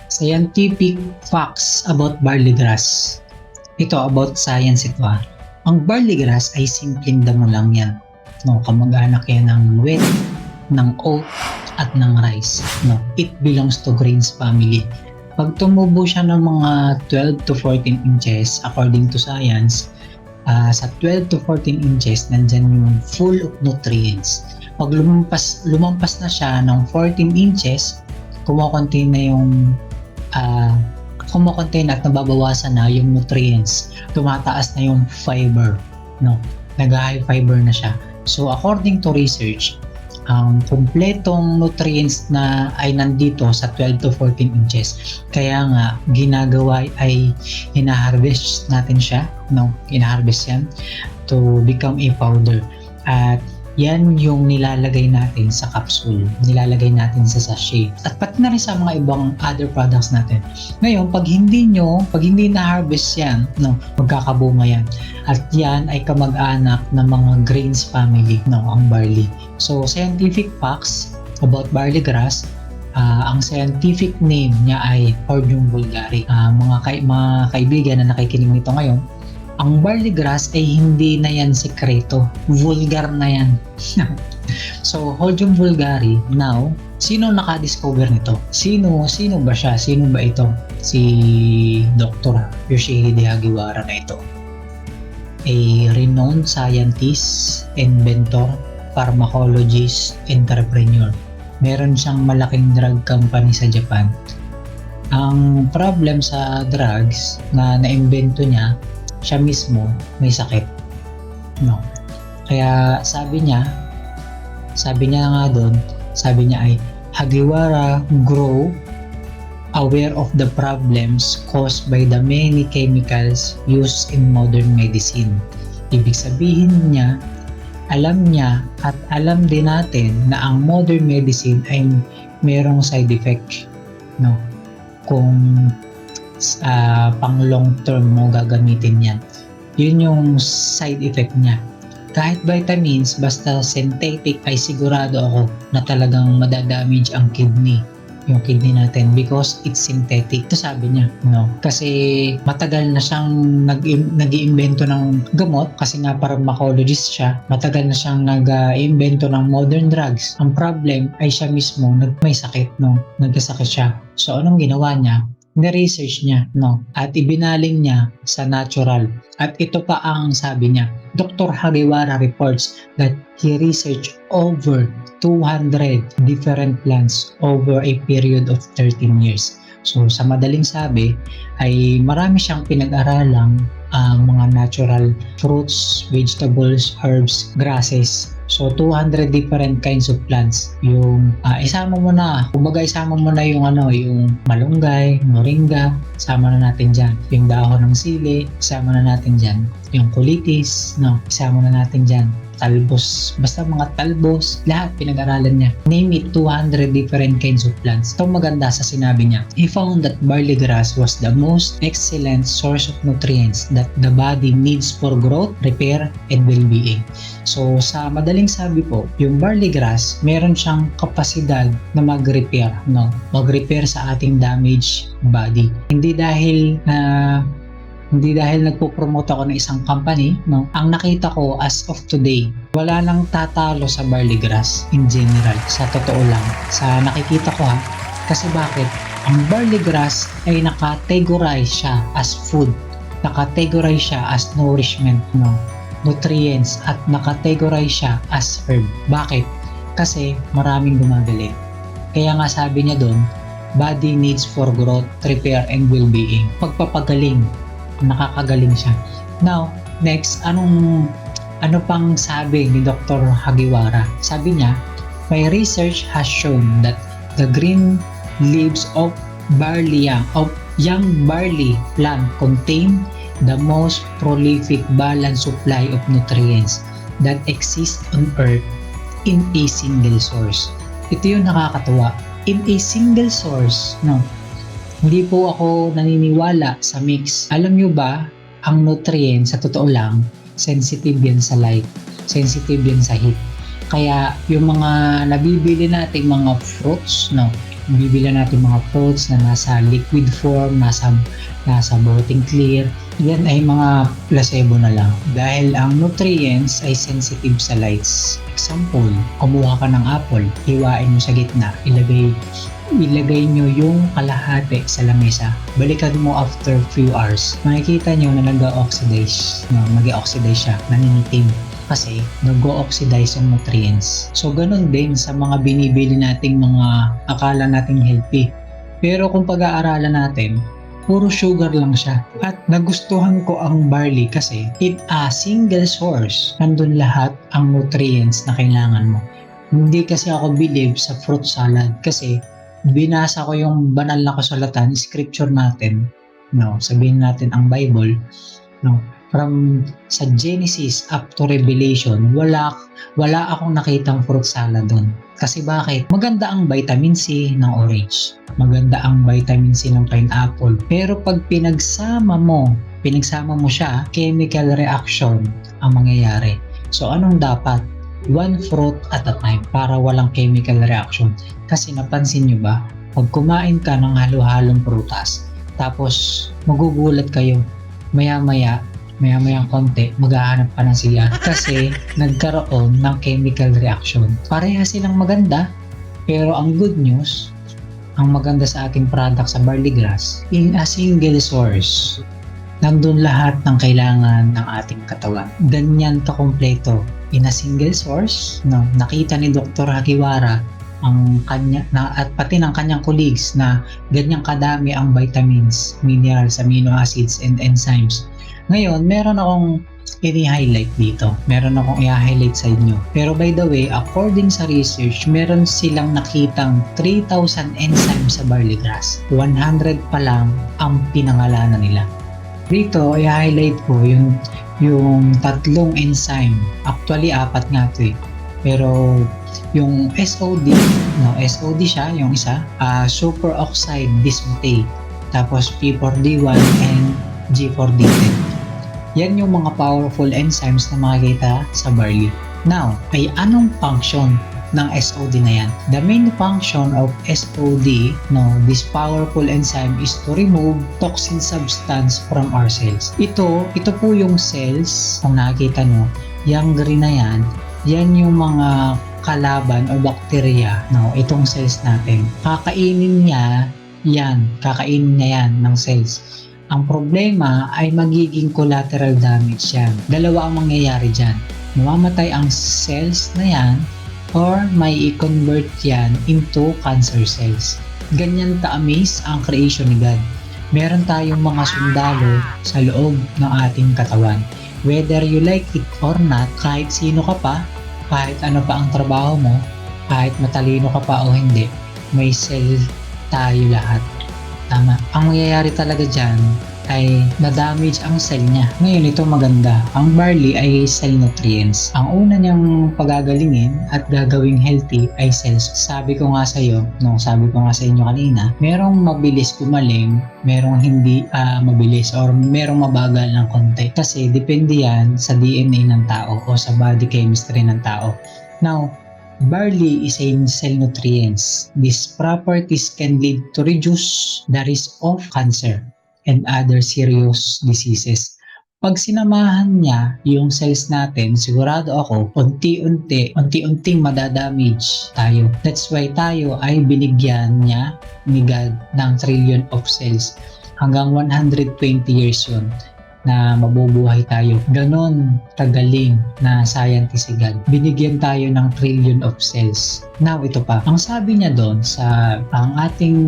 Scientific facts about barley grass. Ito about science ito ah. Ang barley grass ay simpleng damo lang yan. No, kamag-anak yan ng wheat, ng oat, at ng rice. No, it belongs to grains family. Pag tumubo siya ng mga 12 to 14 inches according to science, sa 12 to 14 inches, nandyan yung full of nutrients. Pag lumampas na siya ng 14 inches, kumukontain na yung kumukontain at nababawasan na yung nutrients. Tumataas na yung fiber. No? Nag-high fiber na siya. So according to research, ang kumpletong nutrients na ay nandito sa 12 to 14 inches. Kaya nga, ginagawa ay hina-harvest natin siya. No? Hina-harvest yan to become a powder. At yan yung nilalagay natin sa capsule, nilalagay natin sa sachet, at pati na rin sa mga ibang other products natin. Ngayon, pag hindi na-harvest yan, no, magkakabunga yan. At yan ay kamag-anak ng mga grains family, no, ang barley. So, scientific facts about barley grass, ang scientific name niya ay Hordeum vulgare. Mga kaibigan na nakikinig nito ngayon, ang barley grass ay hindi na yan sekreto. Vulgar na yan. So, Hordeum vulgare, now, sino naka-discover nito? Sino ba siya? Sino ba ito? Si Dr. Yoshihide Hagiwara na ito. A renowned scientist, inventor, pharmacologist, entrepreneur. Meron siyang malaking drug company sa Japan. Ang problem sa drugs na naimbento niya, siya mismo may sakit. No. Kaya sabi niya nga doon, sabi niya ay Hagiwara grew aware of the problems caused by the many chemicals used in modern medicine. Ibig sabihin niya, alam niya at alam din natin na ang modern medicine ay merong side effect. No. Kung pang long term mo gagamitin yan. Yun yung side effect niya. Kahit vitamins, basta synthetic, ay sigurado ako na talagang madadamage ang kidney. Yung kidney natin because it's synthetic. Ito sabi niya, no? Kasi matagal na siyang nag-iimbento ng gamot kasi nga pharmacologist siya. Matagal na siyang nag-iimbento ng modern drugs. Ang problem ay siya mismo may sakit, no? Nagkasakit siya. So anong ginawa niya? Na-research niya, no? At ibinaling niya sa natural. At ito pa ang sabi niya. Dr. Hagiwara reports that he researched over 200 different plants over a period of 13 years. So sa madaling sabi ay marami siyang pinag-aralang mga natural fruits, vegetables, herbs, grasses. So 200 different kinds of plants. Yung isama mo na yung yung malunggay, moringa, isama na natin diyan. Yung dahon ng sili, isama na natin diyan. Yung kulitis, no, isama na natin diyan. Talbos, basta mga talbos, lahat pinag-aralan niya. Name it, 200 different kinds of plants. Ito maganda sa sinabi niya. He found that barley grass was the most excellent source of nutrients that the body needs for growth, repair, and well-being. So sa madaling sabi po, yung barley grass, meron siyang kapasidad na mag-repair, no? Mag-repair sa ating damaged body. Hindi dahil nagpo-promote ako ng isang company, no? Ang nakita ko as of today, wala nang tatalo sa barley grass in general. Sa totoo lang, sa nakikita ko ha. Kasi bakit? Ang barley grass ay nakategorize siya as food. Nakategorize siya as nourishment, no? Nutrients, at nakategorize siya as herb. Bakit? Kasi maraming gumagaling. Kaya nga sabi niya doon, body needs for growth, repair, and well-being. Pagpapagaling, nakakagaling siya. Now, next, ano pang sabi ni Dr. Hagiwara? Sabi niya, my research has shown that the green leaves of young barley plant contain the most prolific balanced supply of nutrients that exist on earth in a single source. Ito yung nakakatuwa. In a single source, no? Hindi po ako naniniwala sa mix. Alam nyo ba, ang nutrients, sa totoo lang, sensitive yan sa light. Sensitive yan sa heat. Kaya yung mga nabibili nating mga fruits, no, bibili natin mga fruits na nasa liquid form, nasa boteng clear. Yan ay mga placebo na lang dahil ang nutrients ay sensitive sa lights. Example, kumuha ka ng apple, hiwain mo sa gitna, ilagay nyo yung kalahati sa lamesa. Balikan mo after few hours. Makikita nyo na nag-oxidize. Nag-oxidize siya, naninitim. Kasi nag-oxidize yung nutrients. So ganun din sa mga binibili nating mga akala nating healthy. Pero kung pag-aaralan natin, puro sugar lang siya. At nagustuhan ko ang barley kasi in a single source, nandun lahat ang nutrients na kailangan mo. Hindi kasi ako believe sa fruit salad kasi binasa ko yung banal na kasulatan, scripture natin, sabihin natin ang Bible, from sa Genesis up to Revelation, wala akong nakitang fruit salad doon. Kasi bakit? Maganda ang vitamin C ng orange. Maganda ang vitamin C ng pineapple. Pero pag pinagsama mo siya, chemical reaction ang mangyayari. So anong dapat? One fruit at a time para walang chemical reaction. Kasi napansin nyo ba? Pag kumain ka ng halo-halong prutas, tapos magugulat kayo, maya-mayang konti, maghahanap pa ng siya kasi nagkaroon ng chemical reaction. Pareha silang maganda, pero ang good news, ang maganda sa ating product sa barley grass, in a single source, nandun lahat ng kailangan ng ating katawan. Ganyan kakompleto. In a single source, nakita ni Dr. Hagiwara at pati ng kanyang colleagues na ganyang kadami ang vitamins, minerals, amino acids, and enzymes. Ngayon, meron akong i-highlight dito. Meron akong i-highlight sa inyo. Pero by the way, according sa research, meron silang nakitang 3,000 enzymes sa barley grass. 100 pa lang ang pinangalanan nila. Dito, i-highlight ko yung tatlong enzyme. Actually, 4 nga ito eh. Pero yung SOD siya, yung isa, superoxide dismutase. Tapos P4D1 and G4D10. Yan yung mga powerful enzymes na makikita sa barley. Now, ay anong function ng SOD na yan? The main function of SOD, this powerful enzyme, is to remove toxin substance from our cells. Ito po yung cells, kung nakikita nyo, yung green na yan yung mga kalaban o bakterya, itong cells natin. Kakainin niya yan ng cells. Ang problema ay magiging collateral damage yan. Dalawa ang mangyayari dyan. Mamamatay ang cells na yan or may i-convert yan into cancer cells. Ganyan ka-amaze ang creation ni God. Meron tayong mga sundalo sa loob ng ating katawan. Whether you like it or not, kahit sino ka pa, kahit ano pa ang trabaho mo, kahit matalino ka pa o hindi, may cell tayo lahat. Tama. Ang mangyayari talaga dyan ay na-damage ang cell niya. Ngayon ito maganda. Ang barley ay cell nutrients. Ang una niyang pagagalingin at gagawing healthy ay cells. Sabi ko nga sa inyo kanina, merong mabilis gumaling, merong hindi mabilis or merong mabagal ng konti. Kasi depende yan sa DNA ng tao o sa body chemistry ng tao. Now, barley is a cell nutrients. These properties can lead to reduce the risk of cancer and other serious diseases. Pag sinamahan niya yung cells natin, sigurado ako, unti-unting madadamage tayo. That's why tayo ay binigyan niya ni God ng trillion of cells. Hanggang 120 years yun na mabubuhay tayo. Ganon kagaling na scientist si God. Binigyan tayo ng trillion of cells. Now, ito pa. Ang sabi niya doon sa ang ating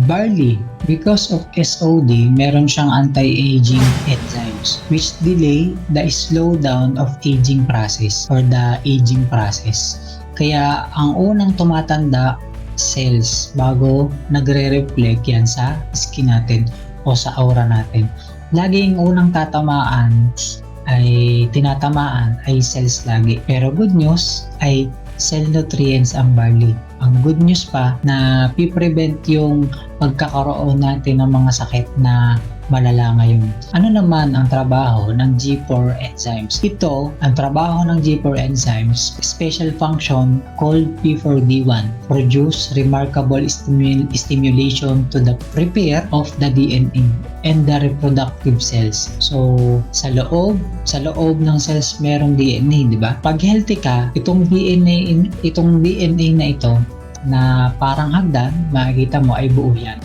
barley, because of SOD, meron siyang anti-aging enzymes which delay the slowdown of aging process or the aging process. Kaya, ang unang tumatanda, cells, bago nagre-reflect yan sa skin natin o sa aura natin. Laging unang tinatamaan ay cells lagi. Pero good news ay cell nutrients ang barley. Ang good news pa na piprevent yung pagkakaroon natin ng mga sakit na malala ngayon. Ano naman ang trabaho ng G4 enzymes? Ito, ang trabaho ng G4 enzymes, special function called P4D1, produce remarkable stimulation to the repair of the DNA and the reproductive cells. So, sa loob ng cells merong DNA, di ba? Pag healthy ka, itong DNA na ito na parang hagdan, makikita mo ay buo yan.